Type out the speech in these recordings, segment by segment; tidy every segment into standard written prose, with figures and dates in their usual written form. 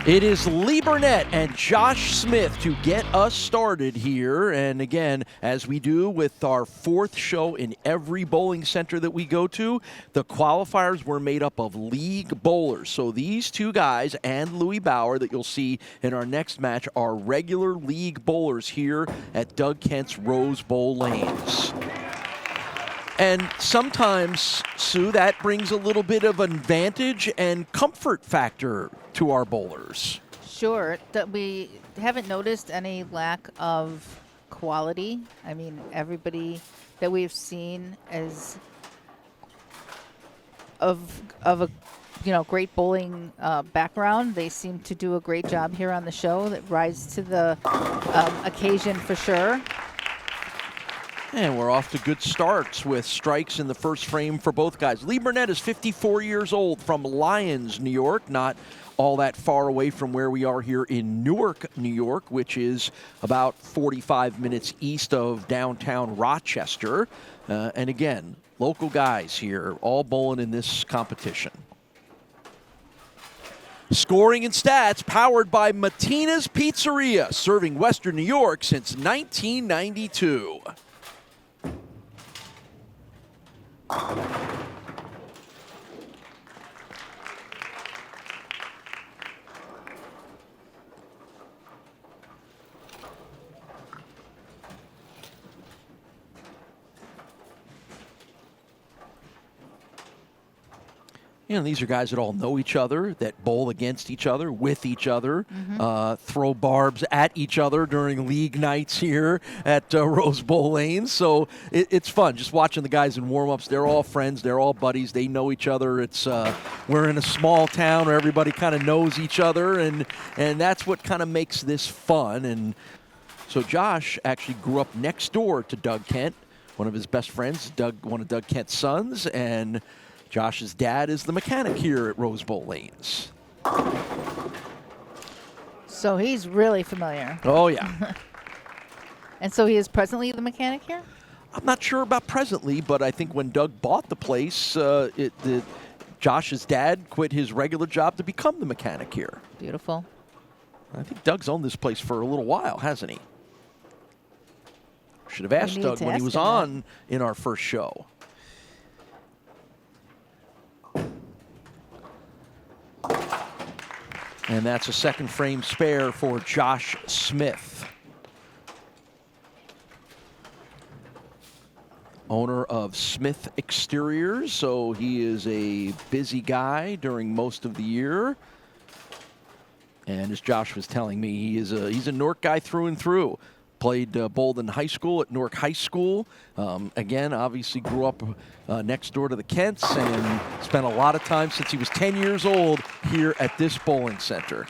It is Lee Burnett and Josh Smith to get us started here. And again, as we do with our fourth show in every bowling center that we go to, the qualifiers were made up of league bowlers. So these two guys and Louis Bauer that you'll see in our next match are regular league bowlers here at Doug Kent's Rose Bowl Lanes. And sometimes, Sue, that brings a little bit of advantage and comfort factor to our bowlers. Sure. We haven't noticed any lack of quality. I mean, everybody that we've seen is of a great bowling background. They seem to do a great job here on the show that rise to the occasion for sure. And we're off to good starts with strikes in the first frame for both guys. Lee Burnettt is 54 years old from Lyons, New York, not all that far away from where we are here in Newark, New York, which is about 45 minutes east of downtown Rochester. And again, local guys here, all bowling in this competition. Scoring and stats powered by Matina's Pizzeria, serving Western New York since 1992. These are guys that all know each other, that bowl against each other, with each other, throw barbs at each other during league nights here at Rose Bowl Lanes. So it's fun just watching the guys in warm-ups. They're all friends. They're all buddies. They know each other. It's we're in a small town where everybody kind of knows each other, and that's what kind of makes this fun. And so Josh actually grew up next door to Doug Kent. One of his best friends, one of Doug Kent's sons, and Josh's dad is the mechanic here at Rose Bowl Lanes. So he's really familiar. Oh, yeah. And so he is presently the mechanic here? I'm not sure about presently, but I think when Doug bought the place, Josh's dad quit his regular job to become the mechanic here. Beautiful. I think Doug's owned this place for a little while, hasn't he? Should have asked Doug when he was on in our first show. And that's a second frame spare for Josh Smith. Owner of Smith Exteriors, so he is a busy guy during most of the year. And as Josh was telling me, he's a Newark guy through and through. Played bowled in high school at Newark High School. Again, obviously grew up next door to the Kents and spent a lot of time since he was 10 years old here at this bowling center.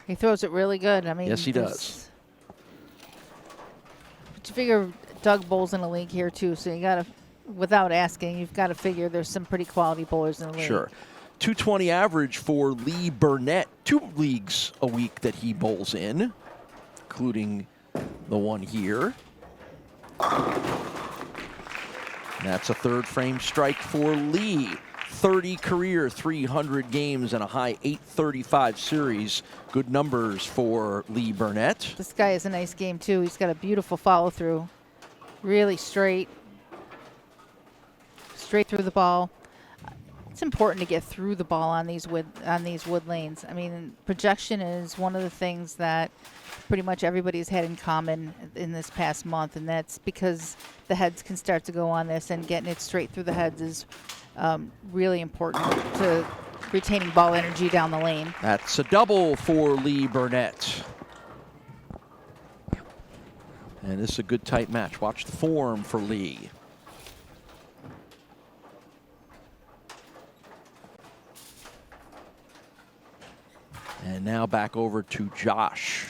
He throws it really good. I mean, yes, he does. But you figure Doug bowls in a league here too, so you got to, without asking, you've got to figure there's some pretty quality bowlers in the league. Sure. 220 average for Lee Burnettt. 2 leagues a week that he bowls in, including the one here. That's a third frame strike for Lee. 30 career 300 games and a high 835 series. Good numbers for Lee Burnettt. This guy is a nice game too. He's got a beautiful follow through. Really straight through the ball. It's important to get through the ball on these wood lanes. I mean, projection is one of the things that pretty much everybody's had in common in this past month, and that's because the heads can start to go on this, and getting it straight through the heads is really important to retaining ball energy down the lane. That's a double for Lee Burnettt. And this is a good tight match. Watch the form for Lee. And now back over to Josh.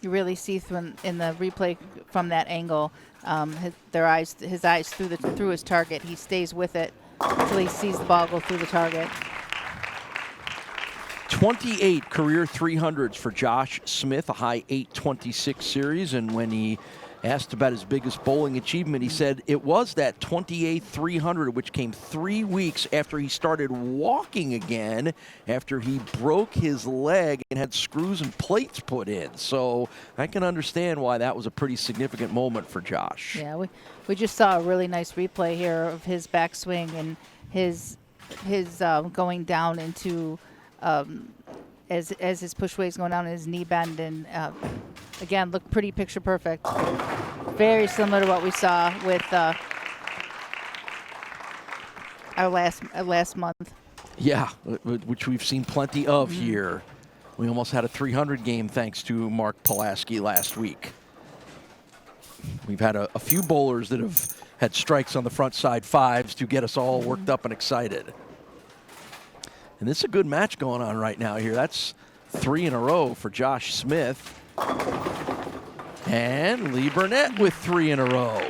You really see in the replay from that angle, his eyes through his target. He stays with it until he sees the ball go through the target. 28 career 300s for Josh Smith, a high 826 series, and when he Asked about his biggest bowling achievement, he said it was that 28 300, which came 3 weeks after he started walking again, after he broke his leg and had screws and plates put in. So I can understand why that was a pretty significant moment for Josh. Yeah, we just saw a really nice replay here of his backswing and his going down into as his push weight's going down in his knee bend, and again, looked pretty picture perfect. Very similar to what we saw with our last month. Yeah, which we've seen plenty of here. We almost had a 300 game thanks to Mark Pulaski last week. We've had a few bowlers that have had strikes on the front side fives to get us all worked up and excited. And this is a good match going on right now here. That's 3 in a row for Josh Smith. And Lee Burnettt with 3 in a row.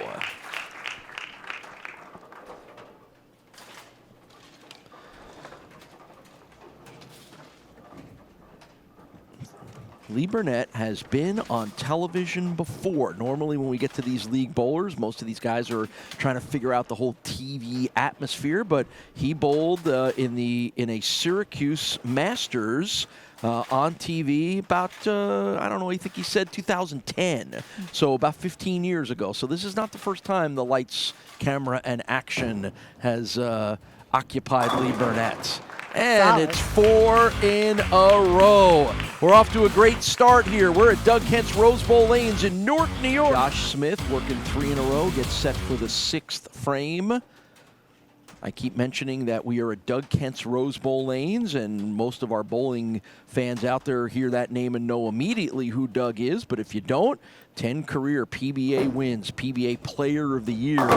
Lee Burnettt has been on television before. Normally when we get to these league bowlers, most of these guys are trying to figure out the whole TV atmosphere, but he bowled in a Syracuse Masters on TV about, I don't know, I think he said 2010, so about 15 years ago. So this is not the first time the lights, camera, and action has occupied Lee Burnettt. And Solid. it's 4 in a row. We're off to a great start here. We're at Doug Kent's Rose Bowl Lanes in Newark, New York. Josh Smith working 3 in a row, gets set for the 6th frame. I keep mentioning that we are at Doug Kent's Rose Bowl Lanes, and most of our bowling fans out there hear that name and know immediately who Doug is. But if you don't, 10 career PBA wins, PBA Player of the Year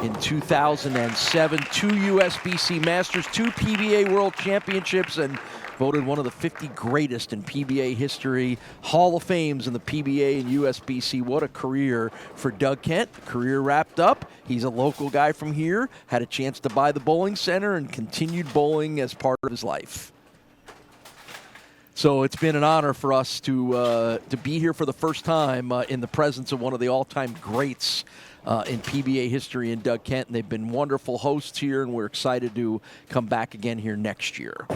in 2007, 2 USBC Masters, 2 PBA World Championships, and voted one of the 50 greatest in PBA history, Hall of Fames in the PBA and USBC. What a career for Doug Kent. Career wrapped up. He's a local guy from here, had a chance to buy the bowling center and continued bowling as part of his life. So it's been an honor for us to be here for the first time in the presence of one of the all-time greats in PBA history in Doug Kent. And they've been wonderful hosts here, and we're excited to come back again here next year.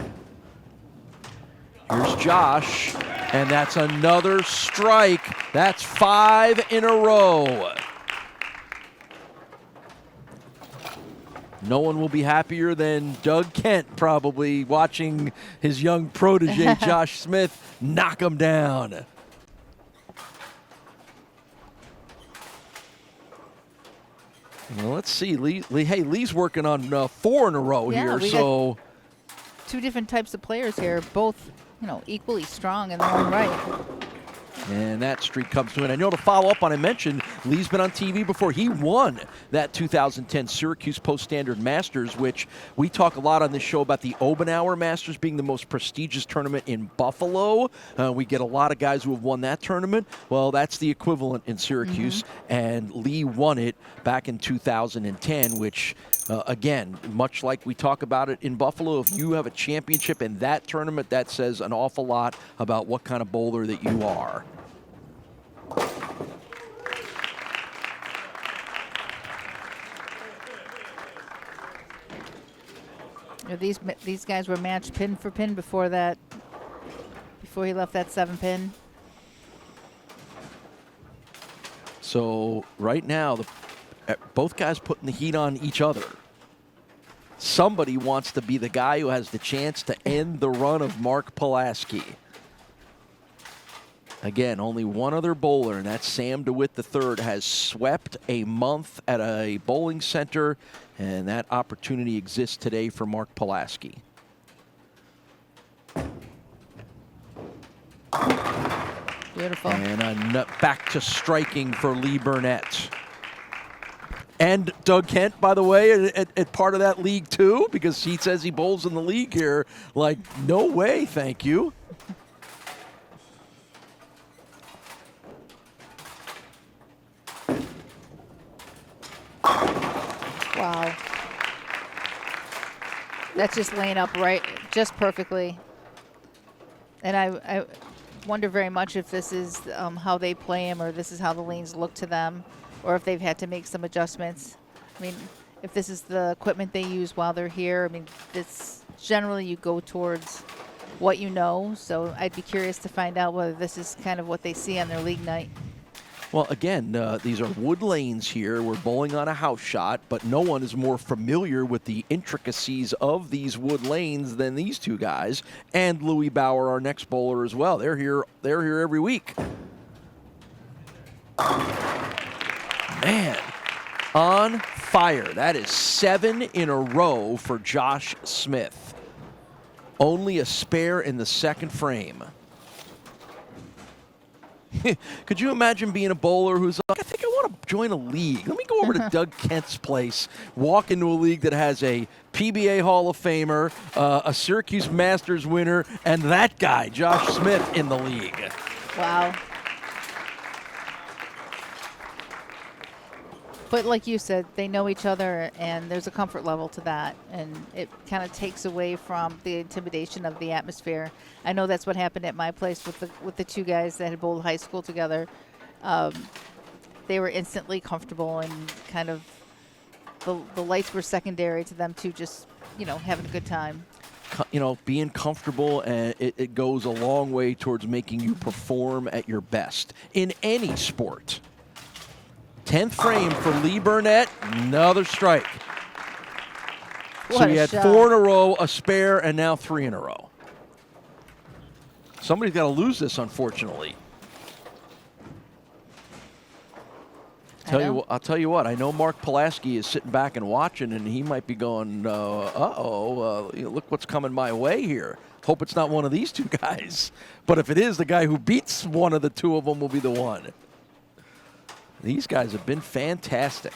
Here's Josh, and that's another strike. That's 5 in a row. No one will be happier than Doug Kent probably watching his young protege, Josh Smith, knock him down. Well, let's see. Lee's working on 4 in a row here. So 2 different types of players here, both equally strong in their own right. And that streak comes to an end. To follow up on, I mentioned Lee's been on TV before. He won that 2010 Syracuse Post-Standard Masters, which we talk a lot on this show about the Obenauer Masters being the most prestigious tournament in Buffalo. We get a lot of guys who have won that tournament. Well, that's the equivalent in Syracuse, and Lee won it back in 2010, which again, much like we talk about it in Buffalo, if you have a championship in that tournament, that says an awful lot about what kind of bowler that you are. These guys were matched pin for pin before he left that 7-pin. So right now, both guys putting the heat on each other. Somebody wants to be the guy who has the chance to end the run of Mark Pulaski. Again, only one other bowler, and that's Sam DeWitt III, has swept a month at a bowling center, and that opportunity exists today for Mark Pulaski. Beautiful. And back to striking for Lee Burnettt. And Doug Kent, by the way, at part of that league too, because he says he bowls in the league here. Like, no way, thank you. Wow. That's just laying up just perfectly. And wonder very much if this is how they play him, or this is how the lanes look to them, or if they've had to make some adjustments. I mean, if this is the equipment they use while they're here, I mean, it's generally you go towards what you know. So I'd be curious to find out whether this is kind of what they see on their league night. Well, again, these are wood lanes here. We're bowling on a house shot, but no one is more familiar with the intricacies of these wood lanes than these two guys. And Louis Bauer, our next bowler as well. They're here every week. Man, on fire. That is 7 in a row for Josh Smith. Only a spare in the second frame. Could you imagine being a bowler who's like, I think I want to join a league. Let me go over to Doug Kent's place, walk into a league that has a PBA Hall of Famer, a Syracuse Masters winner, and that guy, Josh Smith, in the league. Wow. But like you said, they know each other, and there's a comfort level to that, and it kind of takes away from the intimidation of the atmosphere. I know that's what happened at my place with the two guys that had bowled high school together. They were instantly comfortable, and kind of the lights were secondary to them two just, having a good time. Being comfortable, and it goes a long way towards making you perform at your best in any sport. 10th frame for Lee Burnettt, another strike. So he had 4 in a row, a spare, and now 3 in a row. Somebody's got to lose this, unfortunately. I'll tell you what, I know Mark Pulaski is sitting back and watching, and he might be going, look what's coming my way here. Hope it's not one of these two guys. But if it is, the guy who beats one of the two of them will be the one. These guys have been fantastic.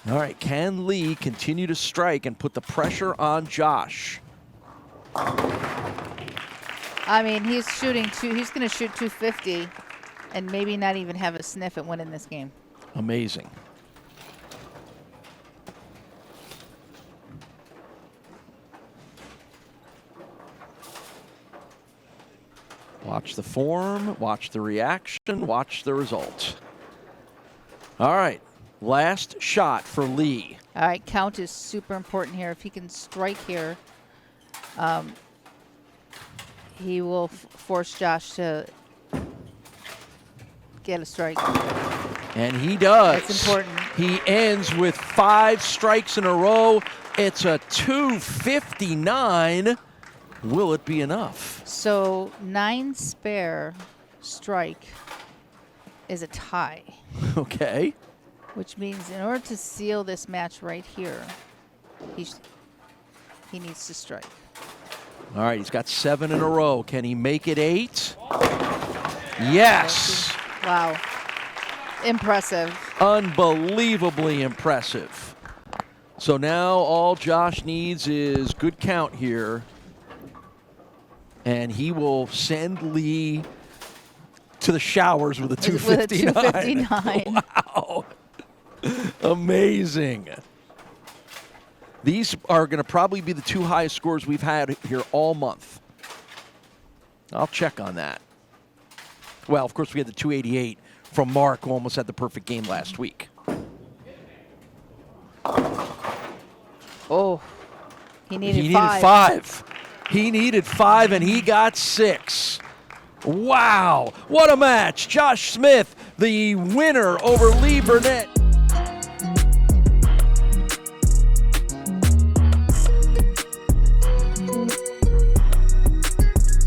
All right, can Lee continue to strike and put the pressure on Josh? I mean, he's going to shoot 250 and maybe not even have a sniff at winning this game. Amazing. Watch the form, watch the reaction, watch the result. All right, last shot for Lee. All right, count is super important here. If he can strike here, he will force Josh to get a strike. And he does. That's important. He ends with 5 strikes in a row. It's a 259. Will it be enough? So 9 spare strike is a tie. Okay. Which means in order to seal this match right here, he needs to strike. All right, he's got 7 in a row. Can he make it 8? Yes. Wow. Impressive. Unbelievably impressive. So now all Josh needs is good count here. And he will send Lee to the showers with a 259. With a 259. Wow. Amazing. These are going to probably be the 2 highest scores we've had here all month. I'll check on that. Well, of course, we had the 288 from Mark, who almost had the perfect game last week. Oh, he needed 5. He needed 5, and he got 6. Wow, what a match. Josh Smith, the winner over Lee Burnettt.